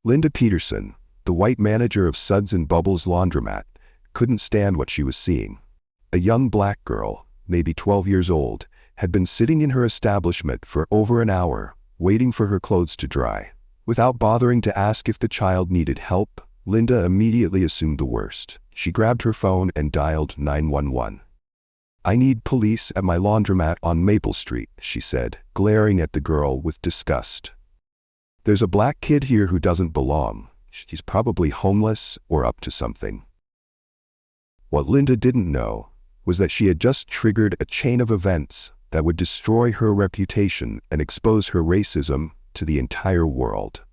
Linda Peterson, the white manager of Suds and Bubbles laundromat, couldn't stand what she was seeing. A young black girl, maybe 12 years old, had been sitting in her establishment for over an hour, waiting for her clothes to dry. Without bothering to ask if the child needed help, Linda immediately assumed the worst. She grabbed her phone and dialed 911. "I need police at my laundromat on Maple Street," she said, glaring at the girl with disgust. "There's a black kid here who doesn't belong. He's probably homeless or up to something." What Linda didn't know was that she had just triggered a chain of events that would destroy her reputation and expose her racism to the entire world.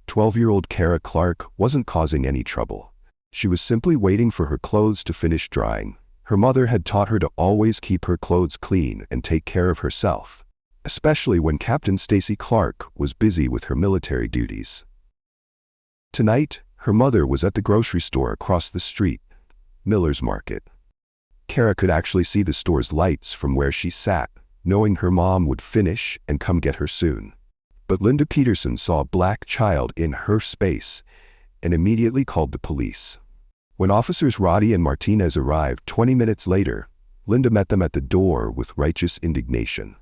12-year-old Kara Clark wasn't causing any trouble. She was simply waiting for her clothes to finish drying. Her mother had taught her to always keep her clothes clean and take care of herself, especially when Captain Stacy Clark was busy with her military duties. Tonight, her mother was at the grocery store across the street, Miller's Market. Kara could actually see the store's lights from where she sat, knowing her mom would finish and come get her soon. But Linda Peterson saw a black child in her space and immediately called the police. When Officers Roddy and Martinez arrived 20 minutes later, Linda met them at the door with righteous indignation.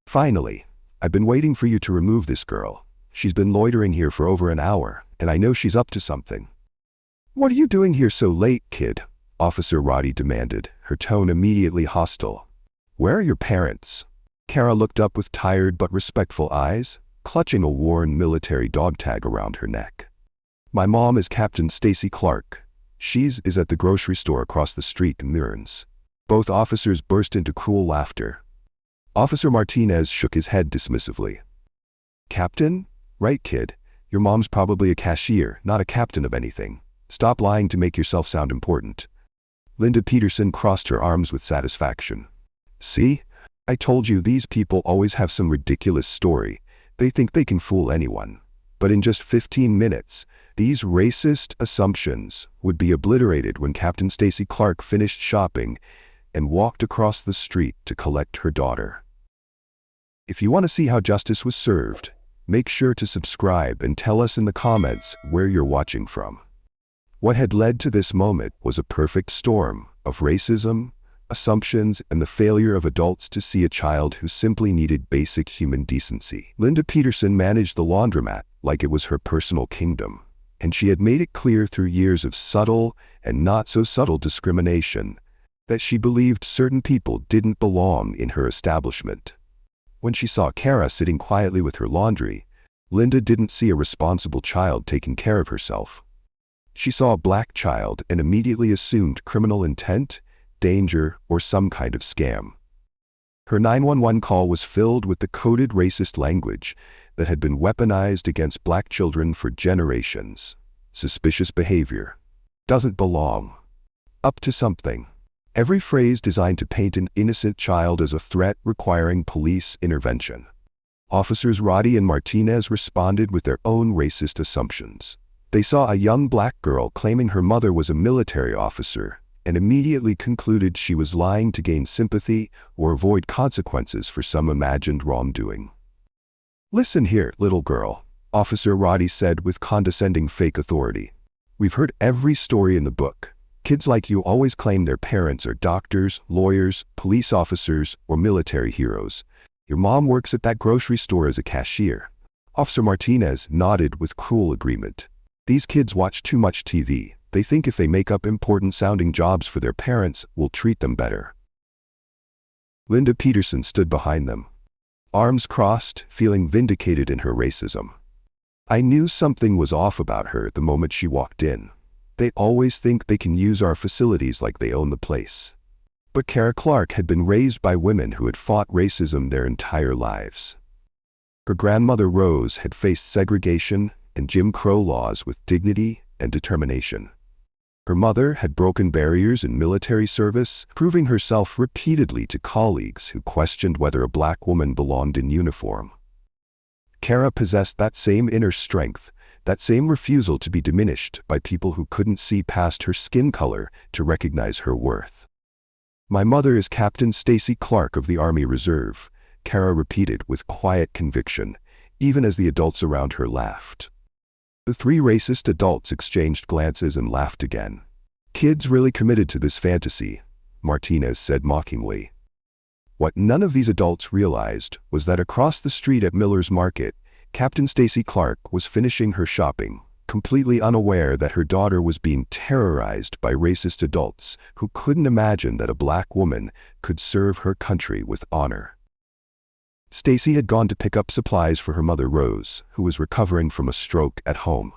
"Finally, I've been waiting for you to remove this girl. She's been loitering here for over an hour, and I know she's up to something." "What are you doing here so late, kid?" Officer Roddy demanded, her tone immediately hostile. "Where are your parents?" Kara looked up with tired but respectful eyes, clutching a worn military dog tag around her neck. "My mom is Captain Stacy Clark. She's at the grocery store across the street in Mearns." Both officers burst into cruel laughter. Officer Martinez shook his head dismissively. "Captain? Right, kid. Your mom's probably a cashier, not a captain of anything. Stop lying to make yourself sound important." Linda Peterson crossed her arms with satisfaction. "See? I told you these people always have some ridiculous story. They think they can fool anyone. But in just 15 minutes, these racist assumptions would be obliterated when Captain Stacy Clark finished shopping and walked across the street to collect her daughter." If you want to see how justice was served, make sure to subscribe and tell us in the comments where you're watching from. What had led to this moment was a perfect storm of racism, assumptions, and the failure of adults to see a child who simply needed basic human decency. Linda Peterson managed the laundromat like it was her personal kingdom, and she had made it clear through years of subtle and not so subtle discrimination that she believed certain people didn't belong in her establishment. When she saw Kara sitting quietly with her laundry, Linda didn't see a responsible child taking care of herself. She saw a black child and immediately assumed criminal intent, danger, or some kind of scam. Her 911 call was filled with the coded racist language that had been weaponized against black children for generations. Suspicious behavior. Doesn't belong. Up to something. Every phrase designed to paint an innocent child as a threat requiring police intervention. Officers Roddy and Martinez responded with their own racist assumptions. They saw a young black girl claiming her mother was a military officer and immediately concluded she was lying to gain sympathy or avoid consequences for some imagined wrongdoing. "Listen here, little girl," Officer Roddy said with condescending fake authority. "We've heard every story in the book. Kids like you always claim their parents are doctors, lawyers, police officers, or military heroes. Your mom works at that grocery store as a cashier." Officer Martinez nodded with cruel agreement. "These kids watch too much TV. They think if they make up important-sounding jobs for their parents, we'll treat them better." Linda Peterson stood behind them, arms crossed, feeling vindicated in her racism. "I knew something was off about her the moment she walked in. They always think they can use our facilities like they own the place." But Kara Clark had been raised by women who had fought racism their entire lives. Her grandmother Rose had faced segregation and Jim Crow laws with dignity and determination. Her mother had broken barriers in military service, proving herself repeatedly to colleagues who questioned whether a black woman belonged in uniform. Kara possessed that same inner strength, that same refusal to be diminished by people who couldn't see past her skin color to recognize her worth. "My mother is Captain Stacy Clark of the Army Reserve," Kara repeated with quiet conviction, even as the adults around her laughed. The three racist adults exchanged glances and laughed again. Kids really committed to this fantasy, Martinez said mockingly. What none of these adults realized was that across the street at Miller's Market, Captain Stacy Clark was finishing her shopping, completely unaware that her daughter was being terrorized by racist adults who couldn't imagine that a black woman could serve her country with honor. Stacy had gone to pick up supplies for her mother Rose, who was recovering from a stroke at home.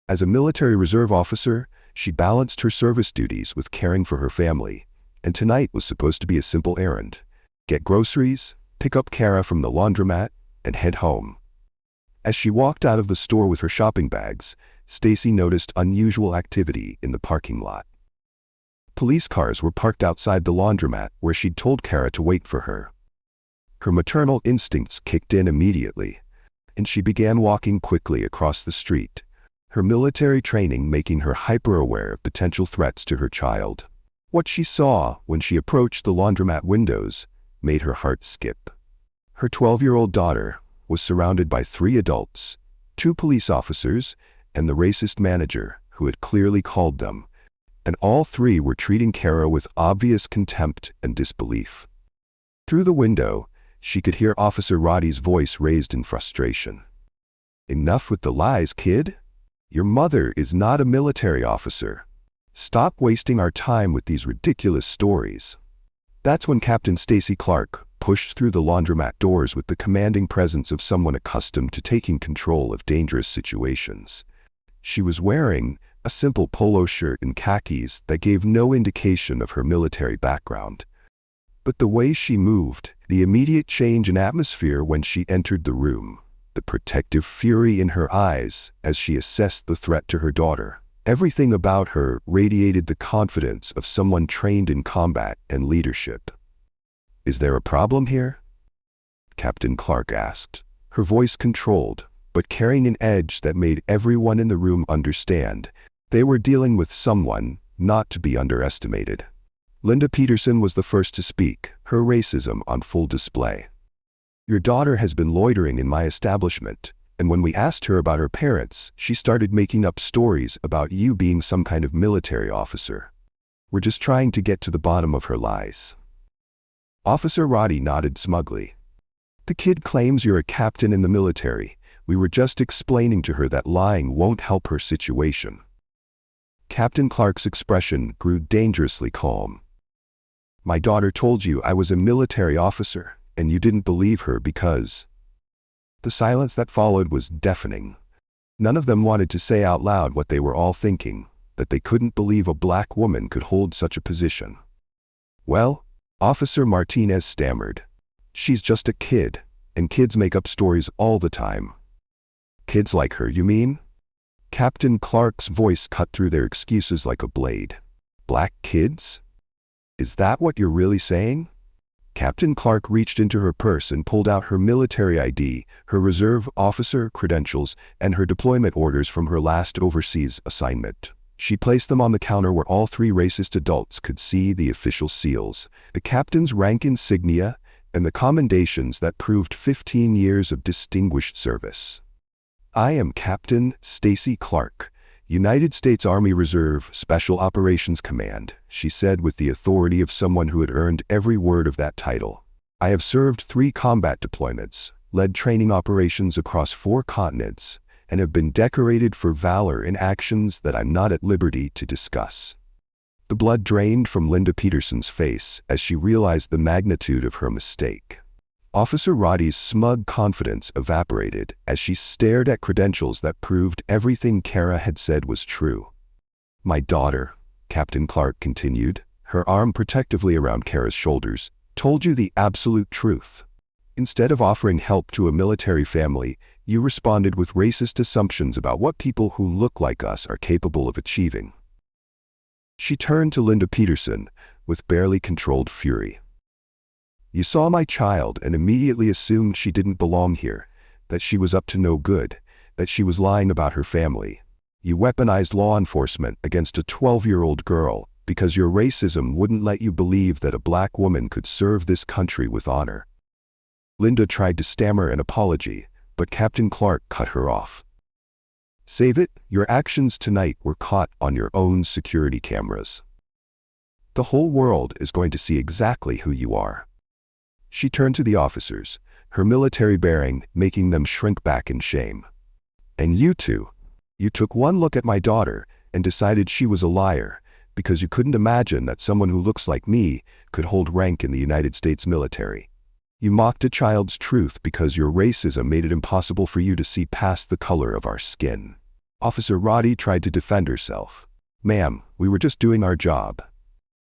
As a military reserve officer, she balanced her service duties with caring for her family, and tonight was supposed to be a simple errand: get groceries, pick up Kara from the laundromat, and head home. As she walked out of the store with her shopping bags, Stacy noticed unusual activity in the parking lot. Police cars were parked outside the laundromat where she'd told Kara to wait for her. Her maternal instincts kicked in immediately, and she began walking quickly across the street, her military training making her hyper-aware of potential threats to her child. What she saw when she approached the laundromat windows made her heart skip. Her 12-year-old daughter was surrounded by 3 adults, 2 police officers, and the racist manager who had clearly called them, and all 3 were treating Kara with obvious contempt and disbelief. Through the window, she could hear Officer Roddy's voice raised in frustration. "Enough with the lies, kid. Your mother is not a military officer. Stop wasting our time with these ridiculous stories." That's when Captain Stacy Clark pushed through the laundromat doors with the commanding presence of someone accustomed to taking control of dangerous situations. She was wearing a simple polo shirt and khakis that gave no indication of her military background. But the way she moved, the immediate change in atmosphere when she entered the room, the protective fury in her eyes as she assessed the threat to her daughter, everything about her radiated the confidence of someone trained in combat and leadership. "Is there a problem here?" Captain Clark asked, her voice controlled, but carrying an edge that made everyone in the room understand they were dealing with someone not to be underestimated. Linda Peterson was the first to speak, her racism on full display. "Your daughter has been loitering in my establishment, and when we asked her about her parents, she started making up stories about you being some kind of military officer. We're just trying to get to the bottom of her lies." Officer Roddy nodded smugly. "The kid claims you're a captain in the military. We were just explaining to her that lying won't help her situation." Captain Clark's expression grew dangerously calm. "My daughter told you I was a military officer, and you didn't believe her because..." The silence that followed was deafening. None of them wanted to say out loud what they were all thinking, that they couldn't believe a black woman could hold such a position. "Well," Officer Martinez stammered, "she's just a kid, and kids make up stories all the time." "Kids like her, you mean?" Captain Clark's voice cut through their excuses like a blade. "Black kids? Is that what you're really saying?" Captain Clark reached into her purse and pulled out her military ID, her reserve officer credentials, and her deployment orders from her last overseas assignment. She placed them on the counter where all 3 racist adults could see the official seals, the captain's rank insignia, and the commendations that proved 15 years of distinguished service. "I am Captain Stacy Clark, United States Army Reserve Special Operations Command," she said with the authority of someone who had earned every word of that title. "I have served 3 combat deployments, led training operations across 4 continents, and have been decorated for valor in actions that I'm not at liberty to discuss." The blood drained from Linda Peterson's face as she realized the magnitude of her mistake. Officer Roddy's smug confidence evaporated as she stared at credentials that proved everything Kara had said was true. "My daughter," Captain Clark continued, her arm protectively around Kara's shoulders, "told you the absolute truth. Instead of offering help to a military family, you responded with racist assumptions about what people who look like us are capable of achieving." She turned to Linda Peterson with barely controlled fury. "You saw my child and immediately assumed she didn't belong here, that she was up to no good, that she was lying about her family. You weaponized law enforcement against a 12-year-old girl because your racism wouldn't let you believe that a black woman could serve this country with honor." Linda tried to stammer an apology, but Captain Clark cut her off. Save it, your actions tonight were caught on your own security cameras. The whole world is going to see exactly who you are. She turned to the officers, her military bearing making them shrink back in shame. And you two, you took one look at my daughter and decided she was a liar because you couldn't imagine that someone who looks like me could hold rank in the United States military. You mocked a child's truth because your racism made it impossible for you to see past the color of our skin. Officer Roddy tried to defend herself. Ma'am, we were just doing our job.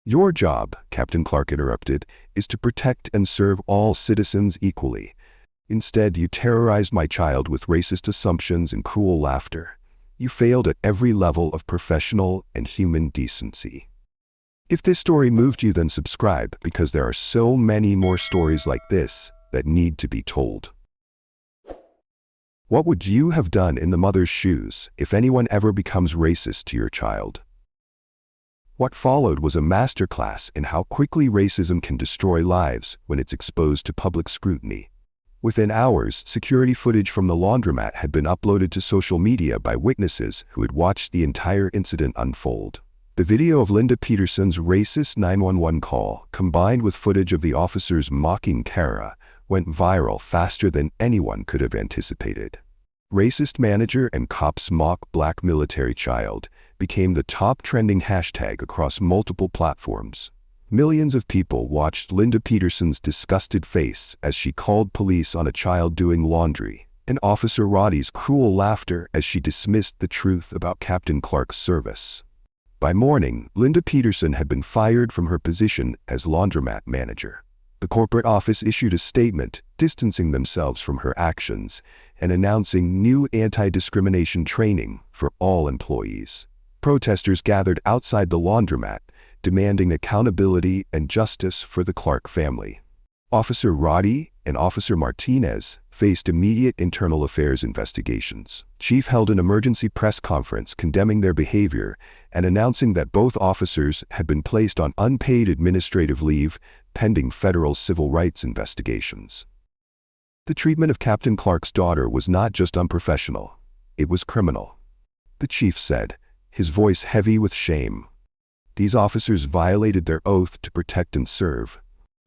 Your job, Captain Clark interrupted, is to protect and serve all citizens equally. Instead, you terrorized my child with racist assumptions and cruel laughter. You failed at every level of professional and human decency. If this story moved you, then subscribe, because there are so many more stories like this that need to be told. What would you have done in the mother's shoes if anyone ever becomes racist to your child? What followed was a masterclass in how quickly racism can destroy lives when it's exposed to public scrutiny. Within hours, security footage from the laundromat had been uploaded to social media by witnesses who had watched the entire incident unfold. The video of Linda Peterson's racist 911 call, combined with footage of the officers mocking Kara, went viral faster than anyone could have anticipated. Racist manager and cops mock black military child became the top trending hashtag across multiple platforms. Millions of people watched Linda Peterson's disgusted face as she called police on a child doing laundry, and Officer Roddy's cruel laughter as she dismissed the truth about Captain Clark's service. By morning, Linda Peterson had been fired from her position as laundromat manager. The corporate office issued a statement distancing themselves from her actions and announcing new anti-discrimination training for all employees. Protesters gathered outside the laundromat, demanding accountability and justice for the Clark family. Officer Roddy and Officer Martinez faced immediate internal affairs investigations. Chief held an emergency press conference condemning their behavior and announcing that both officers had been placed on unpaid administrative leave pending federal civil rights investigations. The treatment of Captain Clark's daughter was not just unprofessional, it was criminal. The chief said, his voice heavy with shame. These officers violated their oath to protect and serve,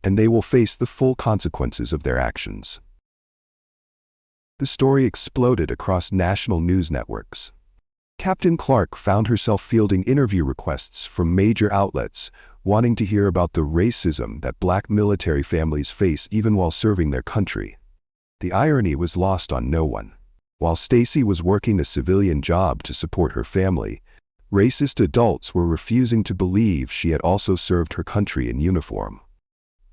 and they will face the full consequences of their actions. The story exploded across national news networks. Captain Clark found herself fielding interview requests from major outlets wanting to hear about the racism that black military families face even while serving their country. The irony was lost on no one. While Stacy was working a civilian job to support her family, racist adults were refusing to believe she had also served her country in uniform.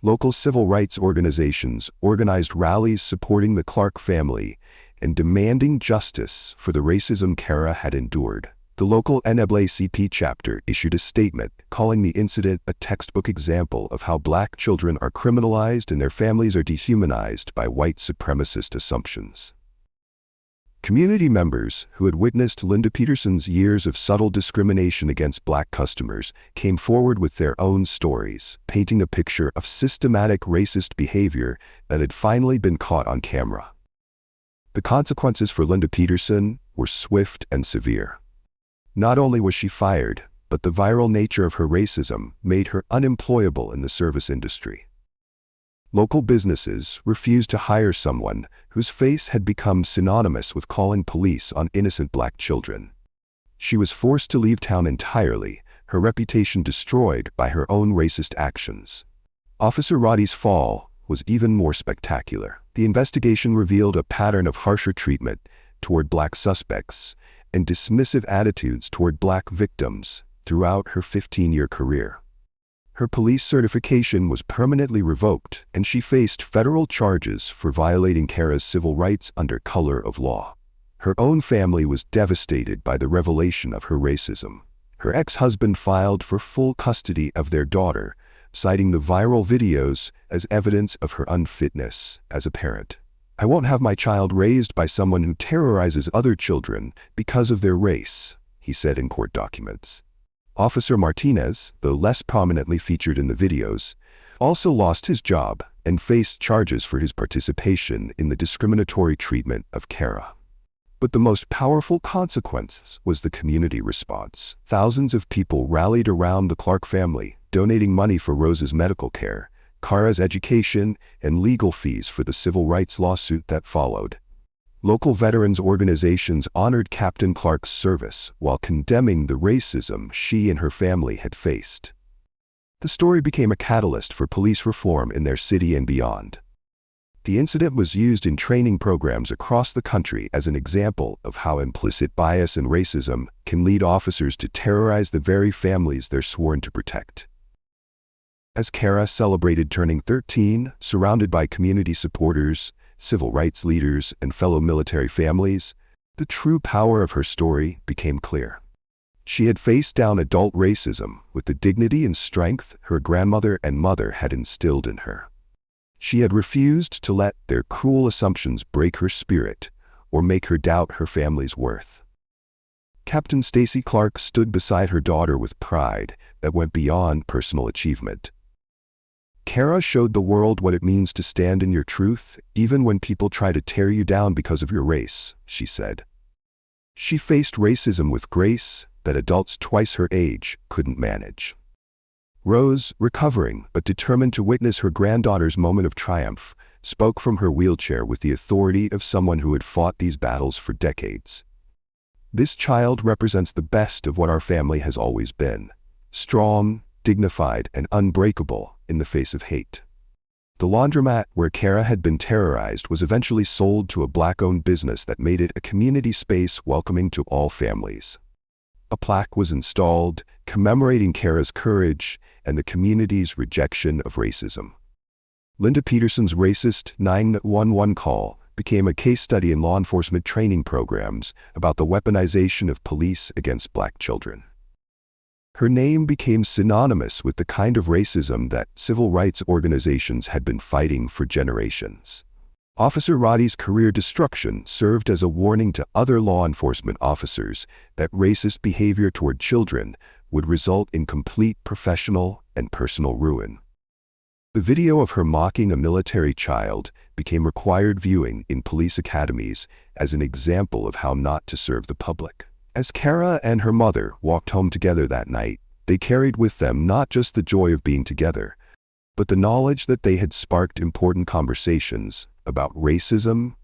Local civil rights organizations organized rallies supporting the Clark family and demanding justice for the racism Kara had endured. The local NAACP chapter issued a statement calling the incident a textbook example of how black children are criminalized and their families are dehumanized by white supremacist assumptions. Community members who had witnessed Linda Peterson's years of subtle discrimination against black customers came forward with their own stories, painting a picture of systematic racist behavior that had finally been caught on camera. The consequences for Linda Peterson were swift and severe. Not only was she fired, but the viral nature of her racism made her unemployable in the service industry. Local businesses refused to hire someone whose face had become synonymous with calling police on innocent black children. She was forced to leave town entirely, her reputation destroyed by her own racist actions. Officer Roddy's fall was even more spectacular. The investigation revealed a pattern of harsher treatment toward black suspects and dismissive attitudes toward black victims throughout her 15-year career. Her police certification was permanently revoked, and she faced federal charges for violating Kara's civil rights under color of law. Her own family was devastated by the revelation of her racism. Her ex-husband filed for full custody of their daughter, citing the viral videos as evidence of her unfitness as a parent. "I won't have my child raised by someone who terrorizes other children because of their race," he said in court documents. Officer Martinez, though less prominently featured in the videos, also lost his job and faced charges for his participation in the discriminatory treatment of Kara. But the most powerful consequence was the community response. Thousands of people rallied around the Clark family, donating money for Rose's medical care, Kara's education, and legal fees for the civil rights lawsuit that followed. Local veterans organizations honored Captain Clark's service while condemning the racism she and her family had faced. The story became a catalyst for police reform in their city and beyond. The incident was used in training programs across the country as an example of how implicit bias and racism can lead officers to terrorize the very families they're sworn to protect. As Kara celebrated turning 13, surrounded by community supporters, civil rights leaders, and fellow military families, the true power of her story became clear. She had faced down adult racism with the dignity and strength her grandmother and mother had instilled in her. She had refused to let their cruel assumptions break her spirit or make her doubt her family's worth. Captain Stacy Clark stood beside her daughter with pride that went beyond personal achievement. Kara showed the world what it means to stand in your truth, even when people try to tear you down because of your race, she said. She faced racism with grace that adults twice her age couldn't manage. Rose, recovering but determined to witness her granddaughter's moment of triumph, spoke from her wheelchair with the authority of someone who had fought these battles for decades. This child represents the best of what our family has always been: strong, dignified, and unbreakable in the face of hate. The laundromat where Kara had been terrorized was eventually sold to a Black-owned business that made it a community space welcoming to all families. A plaque was installed commemorating Kara's courage and the community's rejection of racism. Linda Peterson's racist 911 call became a case study in law enforcement training programs about the weaponization of police against Black children. Her name became synonymous with the kind of racism that civil rights organizations had been fighting for generations. Officer Roddy's career destruction served as a warning to other law enforcement officers that racist behavior toward children would result in complete professional and personal ruin. The video of her mocking a military child became required viewing in police academies as an example of how not to serve the public. As Kara and her mother walked home together that night, they carried with them not just the joy of being together, but the knowledge that they had sparked important conversations about racism,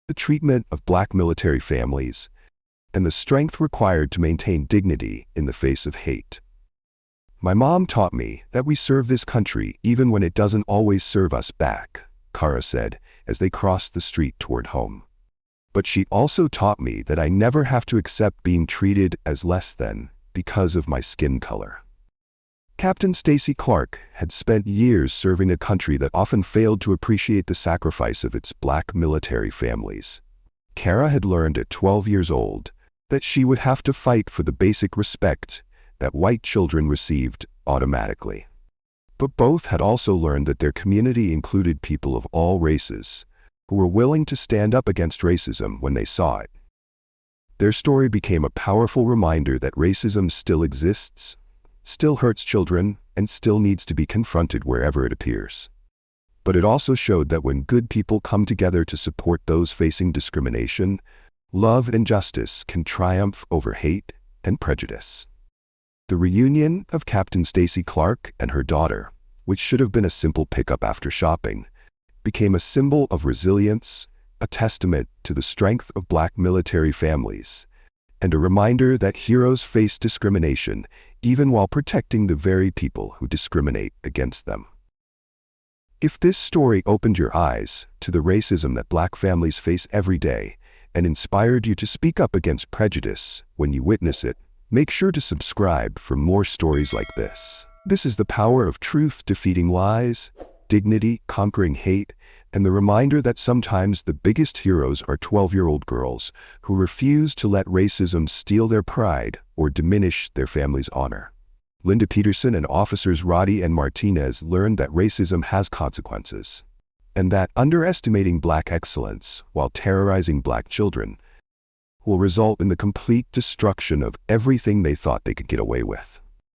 the treatment of Black military families, and the strength required to maintain dignity in the face of hate. "My mom taught me that we serve this country even when it doesn't always serve us back," Kara said as they crossed the street toward home. "But she also taught me that I never have to accept being treated as less than because of my skin color." Captain Stacy Clark had spent years serving a country that often failed to appreciate the sacrifice of its Black military families. Kara had learned at 12 years old that she would have to fight for the basic respect that white children received automatically. But both had also learned that their community included people of all races who were willing to stand up against racism when they saw it. Their story became a powerful reminder that racism still exists, still hurts children, and still needs to be confronted wherever it appears. But it also showed that when good people come together to support those facing discrimination, love and justice can triumph over hate and prejudice. The reunion of Captain Stacy Clark and her daughter, which should have been a simple pickup after shopping, became a symbol of resilience, a testament to the strength of Black military families, and a reminder that heroes face discrimination even while protecting the very people who discriminate against them. If this story opened your eyes to the racism that Black families face every day and inspired you to speak up against prejudice when you witness it, make sure to subscribe for more stories like this. This is the power of truth defeating lies, dignity conquering hate, and the reminder that sometimes the biggest heroes are 12-year-old girls who refuse to let racism steal their pride or diminish their family's honor. Linda Peterson and officers Roddy and Martinez learned that racism has consequences, and that underestimating Black excellence while terrorizing Black children will result in the complete destruction of everything they thought they could get away with.